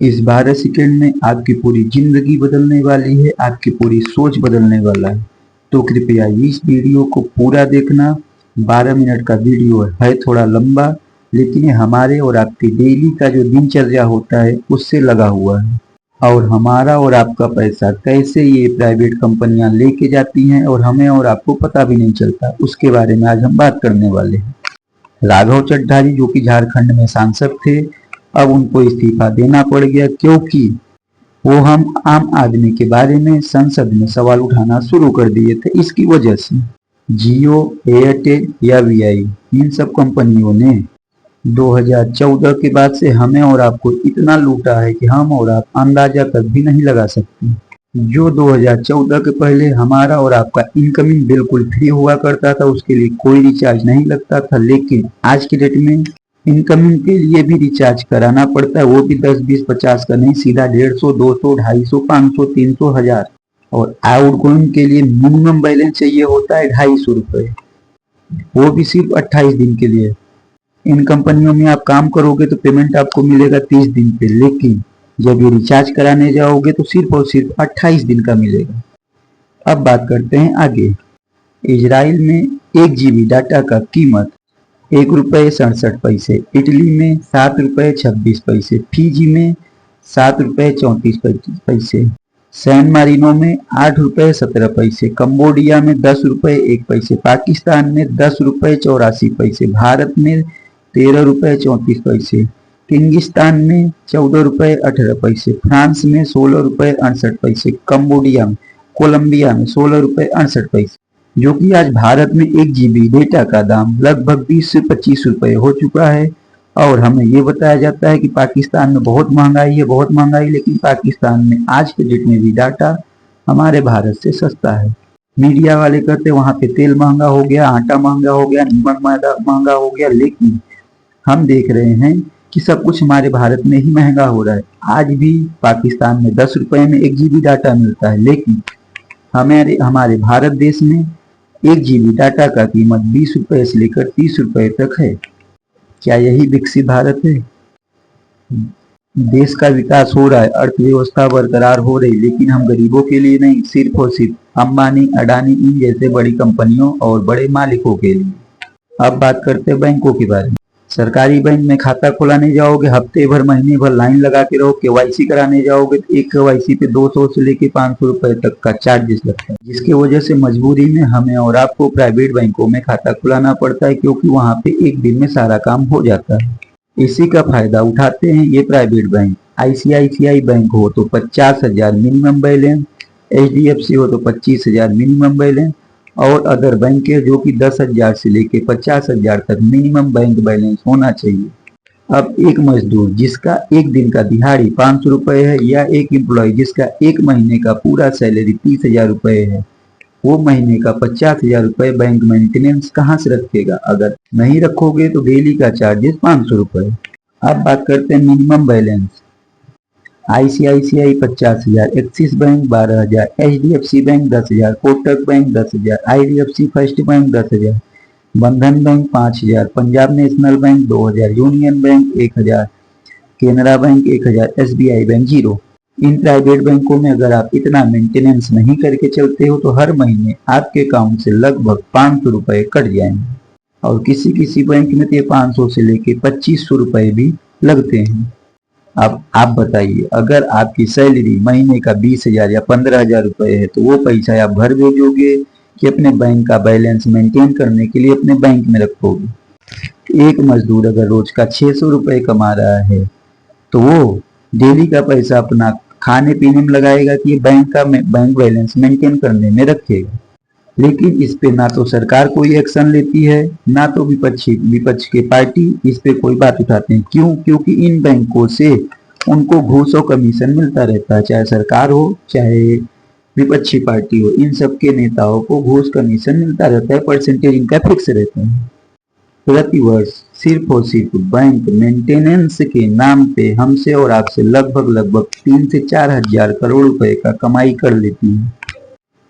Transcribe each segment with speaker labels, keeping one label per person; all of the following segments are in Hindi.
Speaker 1: इस 12 सेकंड में आपकी पूरी जिंदगी बदलने वाली है, आपकी पूरी सोच बदलने वाला है। तो कृपया इस वीडियो को पूरा देखना। 12 मिनट का वीडियो है थोड़ा लंबा, लेकिन ये हमारे और आपके डेली का जो दिनचर्या होता है उससे लगा हुआ है। और हमारा और आपका पैसा कैसे ये प्राइवेट कंपनियां लेके जाती हैं और हमें और आपको पता भी नहीं चलता, उसके बारे में आज हम बात करने वाले हैं। राघव चड्ढा जी जो कि झारखंड में सांसद थे, अब उनको इस्तीफा देना पड़ गया क्योंकि वो हम आम आदमी के बारे में संसद में सवाल उठाना शुरू कर दिए थे। इसकी वजह से जियो, एयरटेल या वीआई, इन सब कंपनियों ने 2014 के बाद से हमें और आपको इतना लूटा है कि हम और आप अंदाजा तक भी नहीं लगा सकते। जो 2014 के पहले हमारा और आपका इनकमिंग बिल्कुल फ्री हुआ करता था, उसके लिए कोई रिचार्ज नहीं लगता था, लेकिन आज के डेट में इनकमिंग के लिए भी रिचार्ज कराना पड़ता है, वो भी 10, 20, 50 का नहीं, सीधा 150, 200, 250, 500, 300, 1000। और आउटगोइंग के लिए मिनिमम बैलेंस चाहिए होता है 250 रुपए, वो भी सिर्फ 28 दिन के लिए। इन कंपनियों में आप काम करोगे तो पेमेंट आपको मिलेगा 30 दिन पे, लेकिन जब ये रिचार्ज कराने जाओगे तो सिर्फ और सिर्फ 28 दिन का मिलेगा। अब बात करते हैं आगे। इजराइल में 1 GB डाटा का कीमत 1 रुपये 67 पैसे, इटली में 7 रुपये 26 पैसे, फिजी में 7 रुपये 34 पैसे, सैन मारिनो में 8 रुपये 17 पैसे, कंबोडिया में 10 रुपये 1 पैसे, पाकिस्तान में 10 रुपये 84 पैसे, भारत में 13 रुपये 34 पैसे, किर्गिस्तान में 14 रुपये 18 पैसे, फ्रांस में 16 रुपये 68 पैसे, कोलंबिया में 16 रुपये 68 पैसे। जो कि आज भारत में 1 GB डेटा का दाम लगभग 20 से 25 रुपए हो चुका है। और हमें ये बताया जाता है कि पाकिस्तान में बहुत महंगाई है, बहुत महंगाई, लेकिन पाकिस्तान में आज के डेट में भी डाटा हमारे भारत से सस्ता है। मीडिया वाले कहते वहां पे तेल महंगा हो गया, आटा महंगा हो गया, नमक महंगा हो गया, लेकिन हम देख रहे हैं कि सब कुछ हमारे भारत में ही महंगा हो रहा है। आज भी पाकिस्तान में 10 रुपए में 1 GB डाटा मिलता है, लेकिन हमारे भारत देश में 1 GB डाटा का कीमत 20 रुपए से लेकर 30 रुपए तक है। क्या यही विकसित भारत है? देश का विकास हो रहा है, अर्थव्यवस्था बरकरार हो रही, लेकिन हम गरीबों के लिए नहीं, सिर्फ और सिर्फ अंबानी, अडानी, इन जैसे बड़ी कंपनियों और बड़े मालिकों के लिए। अब बात करते हैं बैंकों के बारे में। सरकारी बैंक में खाता खुलाने जाओगे, हफ्ते भर महीने भर लाइन लगा के रहो। केवाईसी कराने जाओगे तो एक केवाईसी पे 200 से लेके 500 रुपए तक का चार्जेस लगता है, जिसकी वजह से मजबूरी में हमें और आपको प्राइवेट बैंकों में खाता खुलाना पड़ता है, क्योंकि वहां पे एक दिन में सारा काम हो जाता है। इसी का फायदा उठाते हैं ये प्राइवेट बैंक। ICICI बैंक हो तो 50,000 मिनिमम बैलेंस, HDFC हो तो 25,000 मिनिमम बैलेंस, और अदर बैंक है जो कि 10,000 से लेके 50,000 तक मिनिमम बैंक बैलेंस होना चाहिए। अब एक मजदूर जिसका एक दिन का दिहाड़ी 500 रुपए है, या एक एम्प्लॉय जिसका एक महीने का पूरा सैलरी 30,000 रुपए है, वो महीने का 50,000 रुपए बैंक मेंटेनेंस कहाँ से रखेगा? अगर नहीं रखोगे तो डेली का चार्जेस 500 रुपए। अब बात करते हैं minimum balance. ICICI 50,000, axis bank 12,000, HDFC bank 10,000, Kotak bank 10,000, IDFC first bank 10,000, बंधन bank 5,000, Punjab national bank 2,000, union bank 1,000, Canara bank 1,000, SBI bank 0। In private बैंकों में अगर आप इतना मेंटेनेंस नहीं करके चलते हो तो हर महीने आपके अकाउंट से लगभग 500 रुपए कट जाएंगे, और किसी किसी बैंक में तो 500 से लेके 2500 रुपए भी लगते हैं। अब आप बताइए, अगर आपकी सैलरी महीने का 20,000 या 15,000 रुपए है तो वो पैसा आप घर भेजोगे कि अपने बैंक का बैलेंस मेंटेन करने के लिए अपने बैंक में रखोगे? एक मजदूर अगर रोज का 600 रुपए कमा रहा है तो वो डेली का पैसा अपना खाने पीने में लगाएगा कि ये बैंक बैलेंस मेंटेन करने में रखेगा। लेकिन इस पे ना तो सरकार कोई एक्शन लेती है, ना तो विपक्ष के पार्टी इस पे कोई बात उठाते हैं। क्यों? क्योंकि इन बैंकों से उनको घूस और कमीशन मिलता रहता है, चाहे सरकार हो चाहे विपक्षी पार्टी हो, इन सबके नेताओं को घूस कमीशन मिलता रहता है, परसेंटेज इनका फिक्स रहता है। प्रति वर्ष सिर्फ और सिर्फ बैंक मेंटेनेंस के नाम पे हमसे और आपसे लगभग 3 से 4 हजार करोड़ रुपए का कमाई कर लेती है।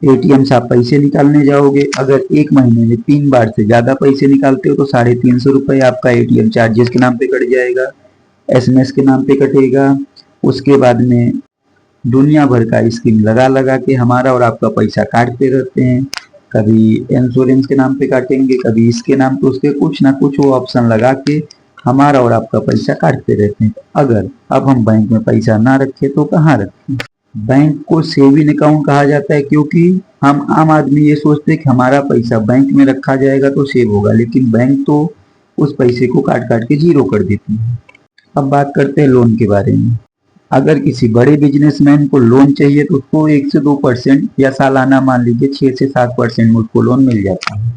Speaker 1: ATM से आप पैसे निकालने जाओगे, अगर एक महीने में 3 बार से ज्यादा पैसे निकालते हो तो 350 रुपए आपका ATM चार्जेस के नाम पे कट जाएगा, SMS के नाम पे कटेगा, उसके बाद में दुनिया भर का स्कीम लगा लगा के हमारा और आपका पैसा काटते रहते हैं। कभी इंश्योरेंस के नाम पे काटेंगे, कभी इसके नाम पे, उसके कुछ ना कुछ वो ऑप्शन लगा के हमारा और आपका पैसा काटते रहते हैं। अगर अब हम बैंक में पैसा ना रखें तो कहाँ रखें? बैंक को सेविंग अकाउंट कहा जाता है, क्योंकि हम आम आदमी ये सोचते हैं कि हमारा पैसा बैंक में रखा जाएगा तो सेव होगा, लेकिन बैंक तो उस पैसे को काट काट के जीरो कर देती है। अब बात करते हैं लोन के बारे में। अगर किसी बड़े बिजनेसमैन को लोन चाहिए तो उसको 1 से 2% या सालाना मान लीजिए 6 से 7% में उसको लोन मिल जाता है।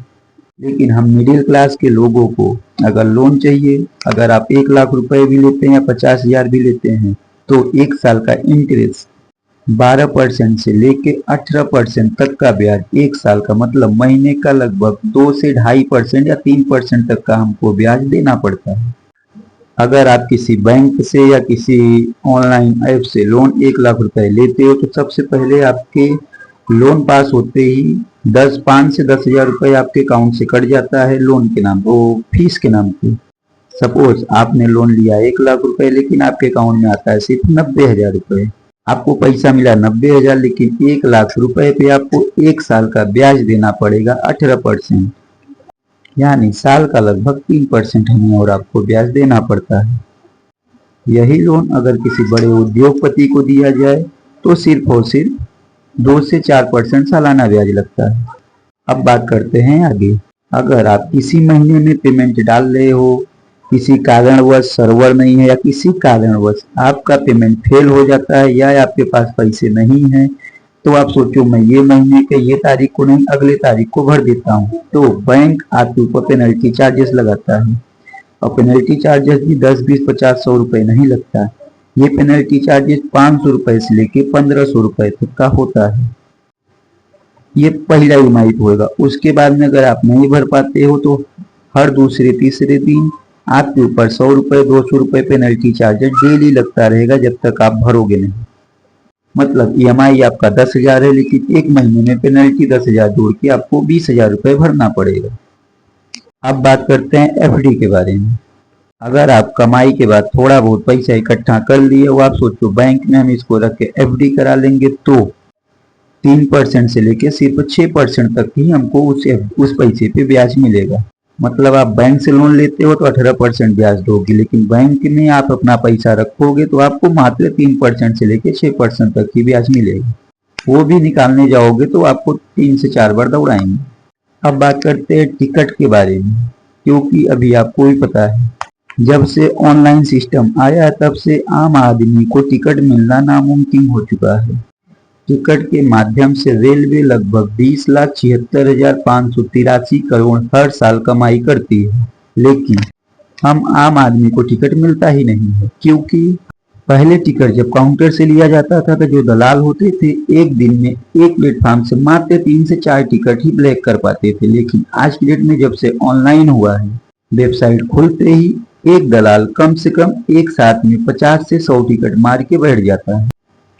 Speaker 1: लेकिन हम मिडिल क्लास के लोगों को अगर लोन चाहिए, अगर आप 1 लाख रुपए भी लेते हैं या 50,000 भी लेते हैं, तो 1 साल का इंटरेस्ट 12% से लेके 18% तक का ब्याज 1 साल का, मतलब महीने का लगभग 2 से 2.5% या 3% तक का हमको ब्याज देना पड़ता है। अगर आप किसी बैंक से या किसी ऑनलाइन ऐप से लोन 1 लाख रुपए लेते हो तो सबसे पहले आपके लोन पास होते ही 5 से 10,000 रुपए आपके अकाउंट से कट जाता है लोन के नाम, वो फीस के नाम पे। सपोज आपने लोन लिया 1 लाख रुपए, लेकिन आपके अकाउंट में आता है सिर्फ 90,000 रुपए। आपको पैसा मिला 90,000, लेकिन 1 लाख रुपए पे आपको 1 साल का ब्याज देना पड़ेगा 18%, यानी साल का लगभग 3% हमें और आपको ब्याज देना पड़ता है। यही लोन अगर किसी बड़े उद्योगपति को दिया जाए तो सिर्फ और सिर्फ 2 से 4% सालाना ब्याज लगता है। अब बात करते हैं आगे। अगर आप इसी महीने में पेमेंट डाल रहे हो, किसी कारणवश सर्वर नहीं है या किसी कारणवश आपका पेमेंट फेल हो जाता है या आपके पास पैसे नहीं है, तो आप सोचो मैं ये महीने के ये तारीख को नहीं अगले तारीख को भर देता हूँ, तो बैंक आपके ऊपर पेनल्टी चार्जेस लगाता है। और पेनल्टी चार्जेस भी 10, 20, 50, 100 रुपए नहीं लगता। ये पेनल्टी चार्जेस 500 रुपए से लेके 1500 रुपए तक का होता है। ये पहला ईएमआई होगा। उसके बाद में अगर आप नहीं भर पाते हो तो हर दूसरे तीसरे दिन आपके ऊपर 100 रुपए 200 रुपए पेनल्टी चार्जेस डेली लगता रहेगा जब तक आप भरोगे नहीं। मतलब ईएमआई आपका 10,000 है, लेकिन एक महीने में पेनल्टी 10,000 जोड़ के आपको 20,000 रुपए भरना पड़ेगा। अब बात करते हैं एफडी के बारे में। अगर आप कमाई के बाद थोड़ा बहुत पैसा इकट्ठा कर लिए हो, आप सोचो बैंक में हम इसको रख के एफडी करा लेंगे तो 3% से लेके सिर्फ 6% तक ही हमको उस पैसे पे ब्याज मिलेगा। मतलब आप बैंक से लोन लेते हो तो 18% ब्याज दोगे, लेकिन बैंक में आप अपना पैसा रखोगे तो आपको मात्र 3% से लेके 6% तक ही ब्याज मिलेगा। वो भी निकालने जाओगे तो आपको 3 से 4 बार दौड़ाएंगे। अब बात करते हैं टिकट के बारे में, क्योंकि अभी आपको भी पता है जब से ऑनलाइन सिस्टम आया तब से आम आदमी को टिकट मिलना नामुमकिन हो चुका है। टिकट के माध्यम से रेलवे लगभग 20,76,583 करोड़ हर साल कमाई करती है, लेकिन हम आम आदमी को टिकट मिलता ही नहीं है। क्योंकि पहले टिकट जब काउंटर से लिया जाता था तो जो दलाल होते थे एक दिन में एक प्लेटफॉर्म से मात्र 3 से 4 टिकट ही ब्लैक कर पाते थे, लेकिन आज की डेट में जब से ऑनलाइन हुआ है, वेबसाइट खुलते ही एक दलाल कम से कम एक साथ में 50 से 100 टिकट मार के बैठ जाता है।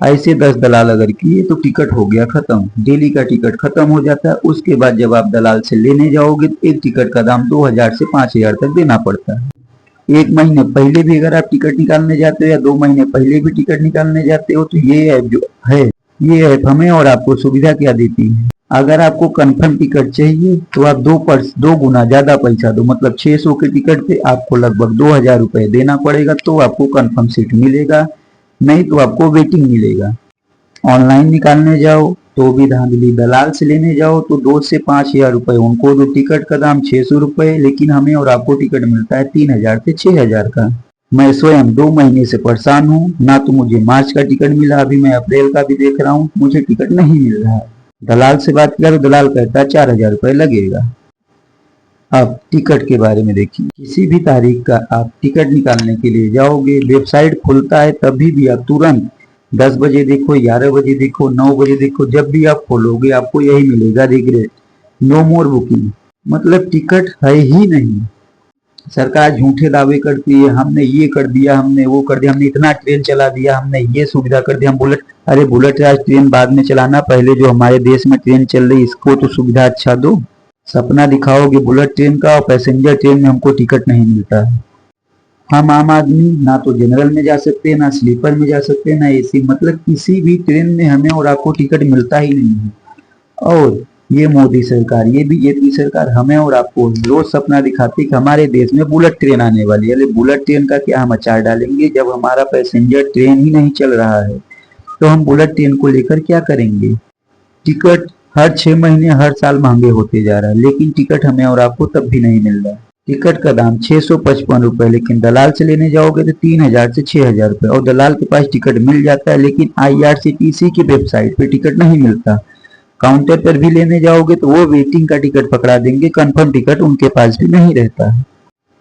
Speaker 1: ऐसे 10 दलाल अगर किए तो टिकट हो गया खत्म, डेली का टिकट खत्म हो जाता है। उसके बाद जब आप दलाल से लेने जाओगे तो एक टिकट का दाम 2,000 से 5,000 तक देना पड़ता है। एक महीने पहले भी अगर आप टिकट निकालने जाते हो या 2 महीने पहले भी टिकट निकालने जाते हो तो ये ऐप जो है, ये ऐप हमें और आपको सुविधा क्या देती है। अगर आपको कंफर्म टिकट चाहिए तो आप 2 गुना ज्यादा पैसा दो, मतलब 600 के टिकट पे आपको लगभग 2,000 रुपए देना पड़ेगा तो आपको कंफर्म सीट मिलेगा, नहीं तो आपको वेटिंग मिलेगा। ऑनलाइन निकालने जाओ तो भी धांधली, दलाल से लेने जाओ तो 2 से 5,000 रुपए, उनको जो टिकट का दाम 600 रुपए, लेकिन हमें और आपको टिकट मिलता है 3,000 से 6,000 का। मैं स्वयं 2 महीने से परेशान हूँ, ना तो मुझे मार्च का टिकट मिला, अभी मैं अप्रैल का भी देख रहा हूँ, मुझे टिकट नहीं मिल रहा है। दलाल से बात किया तो दलाल कहता है 4,000 रुपए लगेगा। अब टिकट के बारे में देखिए, किसी भी तारीख का आप टिकट निकालने के लिए जाओगे, वेबसाइट खुलता है तभी भी आप तुरंत 10 बजे देखो, 11 बजे देखो, 9 बजे देखो, जब भी आप खोलोगे आपको यही मिलेगा, रिग्रेट, नो मोर बुकिंग। मतलब टिकट है ही नहीं। सरकार झूठे दावे करती है, हमने ये कर दिया, हमने वो कर दिया, हमने इतना ट्रेन चला दिया, हमने ये सुविधा कर दिया, हम बुलेट, अरे बुलेट राज ट्रेन बाद में चलाना, पहले जो हमारे देश में ट्रेन चल रही इसको तो सुविधा अच्छा दो। सपना दिखाओगे बुलेट ट्रेन का और पैसेंजर ट्रेन में हमको टिकट नहीं मिलता है। हम आम आदमी ना तो जनरल में जा सकते हैं, ना स्लीपर में जा सकते हैं, ना एसी, मतलब किसी भी ट्रेन में हमें और आपको टिकट मिलता ही नहीं है। और ये मोदी सरकार, ये बीजेपी सरकार हमें और आपको रोज सपना दिखाती कि हमारे देश में बुलेट ट्रेन आने वाली है। अरे बुलेट ट्रेन का क्या हम अचार डालेंगे, जब हमारा पैसेंजर ट्रेन ही नहीं चल रहा है तो हम बुलेट ट्रेन को लेकर क्या करेंगे। टिकट हर 6 महीने हर साल महंगे होते जा रहा है, लेकिन टिकट हमें और आपको तब भी नहीं मिल रहा है। टिकट का दाम 655 रुपए, लेकिन दलाल से लेने जाओगे तो 3000 से 6000 रुपए, और दलाल के पास टिकट मिल जाता है, लेकिन IRCTC की वेबसाइट पे टिकट नहीं मिलता। काउंटर पर भी लेने जाओगे तो वो वेटिंग का टिकट पकड़ा देंगे, कंफर्म टिकट उनके पास भी नहीं रहता है।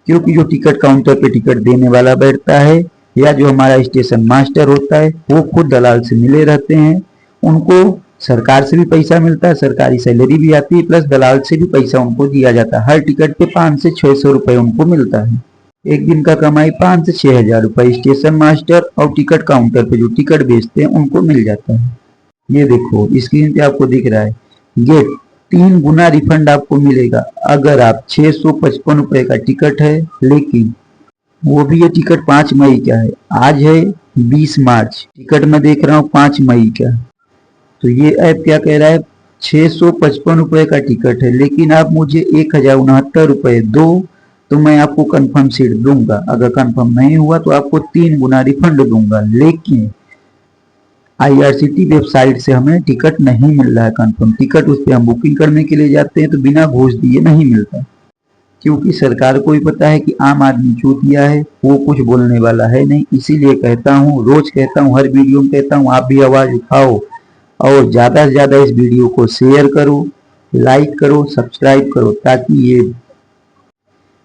Speaker 1: क्योंकि जो टिकट काउंटर पे टिकट देने वाला बैठता है या जो हमारा स्टेशन मास्टर होता है वो खुद दलाल से मिले रहते हैं। उनको सरकार से भी पैसा मिलता है, सरकारी सैलरी भी आती है, प्लस दलाल से भी पैसा उनको दिया जाता है। हर टिकट पे 500 से 600 रुपए उनको मिलता है। एक दिन का कमाई 5 से 6000 रुपए स्टेशन मास्टर और टिकट काउंटर पे जो टिकट बेचते हैं उनको मिल जाता है। ये देखो स्क्रीन पे आपको दिख रहा है, ये 3 गुना रिफंड आपको मिलेगा अगर आप 655 रुपए का टिकट है, लेकिन वो भी ये टिकट 5 मई का है। आज है 20 मार्च, टिकट मैं देख रहा हूँ 5 मई का। तो ये ऐप क्या कह रहा है, 655 रुपए का टिकट है, लेकिन आप मुझे 1069 रुपए दो तो मैं आपको कंफर्म सीट दूंगा। अगर कंफर्म नहीं हुआ तो आपको 3 गुना रिफंड दूंगा। लेकिन IRCTC वेबसाइट से हमें टिकट नहीं मिल रहा है कंफर्म टिकट। उस पर हम बुकिंग करने के लिए जाते हैं तो बिना घूस दिए नहीं मिलता, क्योंकि सरकार को भी पता है कि आम आदमी चूतिया है, वो कुछ बोलने वाला है नहीं। इसीलिए कहता हूँ, रोज कहता हूँ, हर वीडियो में कहता हूँ, आप भी आवाज उठाओ और ज्यादा से ज्यादा इस वीडियो को शेयर करो, लाइक करो, सब्सक्राइब करो, ताकि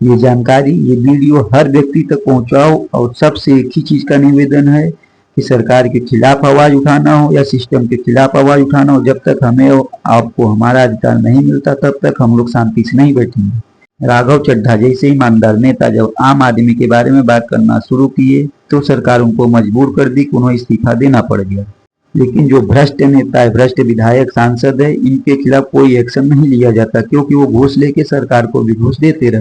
Speaker 1: ये जानकारी, ये वीडियो हर व्यक्ति तक पहुंचाओ। और सबसे एक ही चीज का निवेदन है कि सरकार के खिलाफ आवाज उठाना हो या सिस्टम के खिलाफ आवाज उठाना हो, जब तक हमें आपको हमारा अधिकार नहीं मिलता तब तक हम लोग शांति से नहीं बैठेंगे। राघव चड्ढा जैसे ईमानदार नेता जब आम आदमी के बारे में बात करना शुरू किए तो सरकार उनको मजबूर कर दी कि उन्हें इस्तीफा देना पड़ गया। लेकिन जो भ्रष्ट नेता है, भ्रष्ट विधायक, सांसद है, इनके खिलाफ कोई एक्शन नहीं लिया जाता, क्योंकि वो घूस लेके सरकार को भी घूस देते रहे।